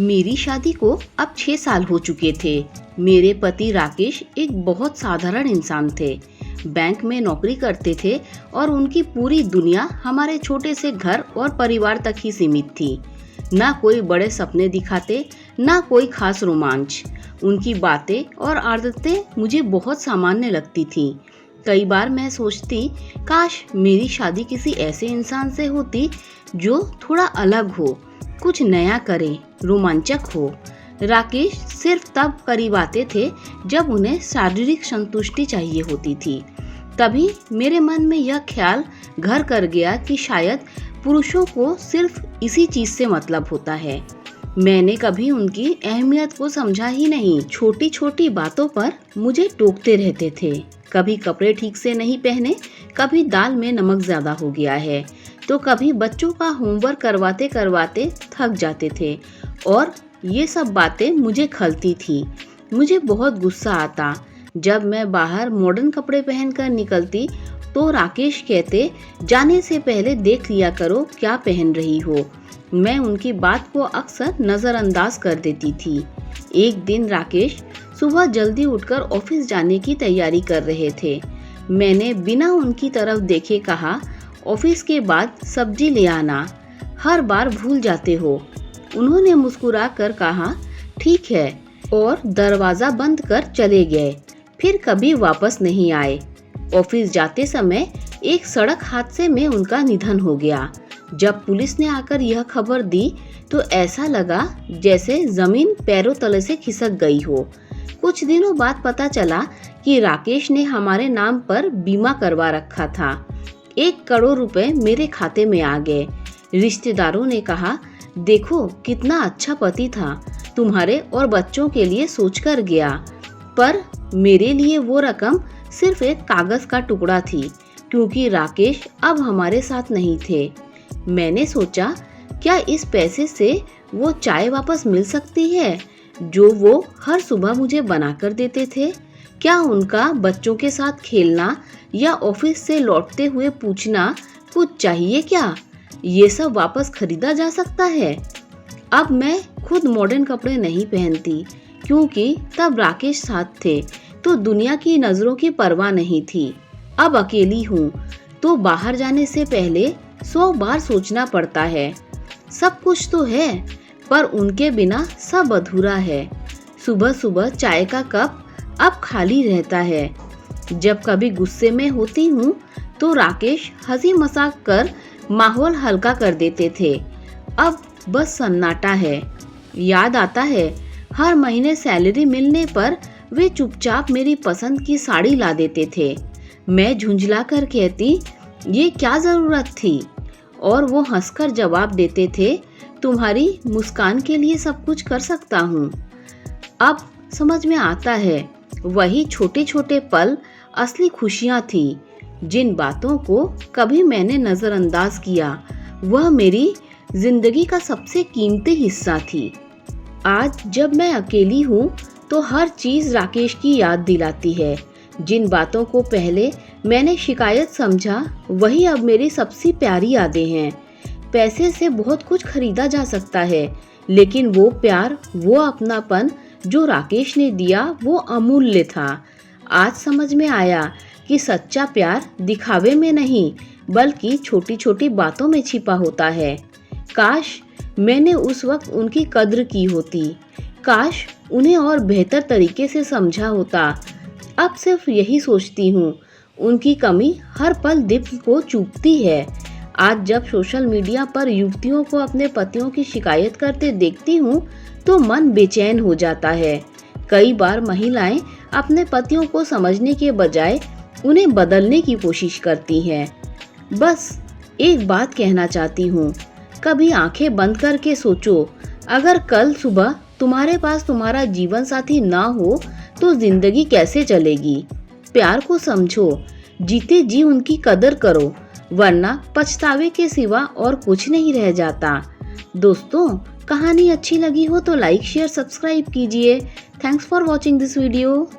मेरी शादी को अब 6 साल हो चुके थे। मेरे पति राकेश एक बहुत साधारण इंसान थे। बैंक में नौकरी करते थे और उनकी पूरी दुनिया हमारे छोटे से घर और परिवार तक ही सीमित थी। ना कोई बड़े सपने दिखाते, ना कोई खास रोमांच। उनकी बातें और आदतें मुझे बहुत सामान्य लगती थीं। कई बार मैं सोचती, काश मेरी शादी किसी ऐसे इंसान से होती जो थोड़ा अलग हो, कुछ नया करे, रोमांचक हो। राकेश सिर्फ तब करीब आते थे जब उन्हें शारीरिक संतुष्टि चाहिए होती थी। तभी मेरे मन में यह ख्याल घर कर गया कि शायद पुरुषों को सिर्फ इसी चीज से मतलब होता है। मैंने कभी उनकी अहमियत को समझा ही नहीं। छोटी छोटी बातों पर मुझे टोकते रहते थे। कभी कपड़े ठीक से नहीं पहने, कभी दाल में नमक ज्यादा हो गया है, तो कभी बच्चों का होमवर्क करवाते करवाते थक जाते थे। और ये सब बातें मुझे खलती थी। मुझे बहुत गुस्सा आता जब मैं बाहर मॉडर्न कपड़े पहनकर निकलती तो राकेश कहते, जाने से पहले देख लिया करो क्या पहन रही हो। मैं उनकी बात को अक्सर नजरअंदाज कर देती थी। एक दिन राकेश सुबह जल्दी उठकर ऑफिस जाने की तैयारी कर रहे थे। मैंने बिना उनकी तरफ देखे कहा, ऑफिस के बाद सब्जी ले आना, हर बार भूल जाते हो। उन्होंने मुस्कुरा कर कहा, ठीक है, और दरवाजा बंद कर चले गए। फिर कभी वापस नहीं आए। ऑफिस जाते समय एक सड़क हादसे में उनका निधन हो गया। जब पुलिस ने आकर यह खबर दी तो ऐसा लगा जैसे जमीन पैरों तले से खिसक गई हो। कुछ दिनों बाद पता चला कि राकेश ने हमारे नाम पर बीमा करवा रखा था। 1 करोड़ रुपए मेरे खाते में आ गए। रिश्तेदारों ने कहा, देखो कितना अच्छा पति था, तुम्हारे और बच्चों के लिए सोचकर गया। पर मेरे लिए वो रकम सिर्फ एक कागज का टुकड़ा थी, क्योंकि राकेश अब हमारे साथ नहीं थे। मैंने सोचा, क्या इस पैसे से वो चाय वापस मिल सकती है जो वो हर सुबह मुझे बना कर देते थे? क्या उनका बच्चों के साथ खेलना या ऑफिस से लौटते हुए पूछना, कुछ चाहिए क्या, ये सब वापस खरीदा जा सकता है? अब मैं खुद मॉडर्न कपड़े नहीं पहनती, क्योंकि तब राकेश साथ थे तो दुनिया की नजरों की परवाह नहीं थी। अब अकेली हूँ तो बाहर जाने से पहले 100 बार सोचना पड़ता है। सब कुछ तो है, पर उनके बिना सब अधूरा है। सुबह सुबह चाय का कप अब खाली रहता है। जब कभी गुस्से में होती हूँ तो राकेश हंसी मजाक कर माहौल हल्का कर देते थे। अब बस सन्नाटा है। याद आता है, हर महीने सैलरी मिलने पर वे चुपचाप मेरी पसंद की साड़ी ला देते थे। मैं झुंझला कर कहती, ये क्या जरूरत थी? और वो हंसकर जवाब देते थे, तुम्हारी मुस्कान के लिए सब कुछ कर सकता हूँ। अब समझ में आता है, वही छोटे छोटे पल असली खुशियाँ थी। जिन बातों को कभी मैंने नजरअंदाज किया, वह मेरी जिंदगी का सबसे कीमती हिस्सा थी। आज जब मैं अकेली हूँ तो हर चीज राकेश की याद दिलाती है। जिन बातों को पहले मैंने शिकायत समझा, वही अब मेरी सबसे प्यारी यादें हैं। पैसे से बहुत कुछ खरीदा जा सकता है, लेकिन वो प्यार, वो अपनापन जो राकेश ने दिया, वो अमूल्य था। आज समझ में आया कि सच्चा प्यार दिखावे में नहीं, बल्कि छोटी छोटी बातों में छिपा होता है। काश मैंने उस वक्त उनकी कद्र की होती। काश उन्हें और बेहतर तरीके से समझा होता। अब सिर्फ यही सोचती हूँ, उनकी कमी हर पल दिल को चुभती है। आज जब सोशल मीडिया पर युवतियों को अपने पतियों की शिकायत करते देखती हूँ तो मन बेचैन हो जाता है। कई बार महिलाएं अपने पतियों को समझने के बजाय उन्हें बदलने की कोशिश करती हैं। बस एक बात कहना चाहती हूँ, कभी आंखें बंद करके सोचो, अगर कल सुबह तुम्हारे पास तुम्हारा जीवन साथी ना हो तो जिंदगी कैसे चलेगी? प्यार को समझो, जीते जी उनकी कदर करो, वरना पछतावे के सिवा और कुछ नहीं रह जाता। दोस्तों, कहानी अच्छी लगी हो तो लाइक, शेयर, सब्सक्राइब कीजिए। Thanks for watching this video.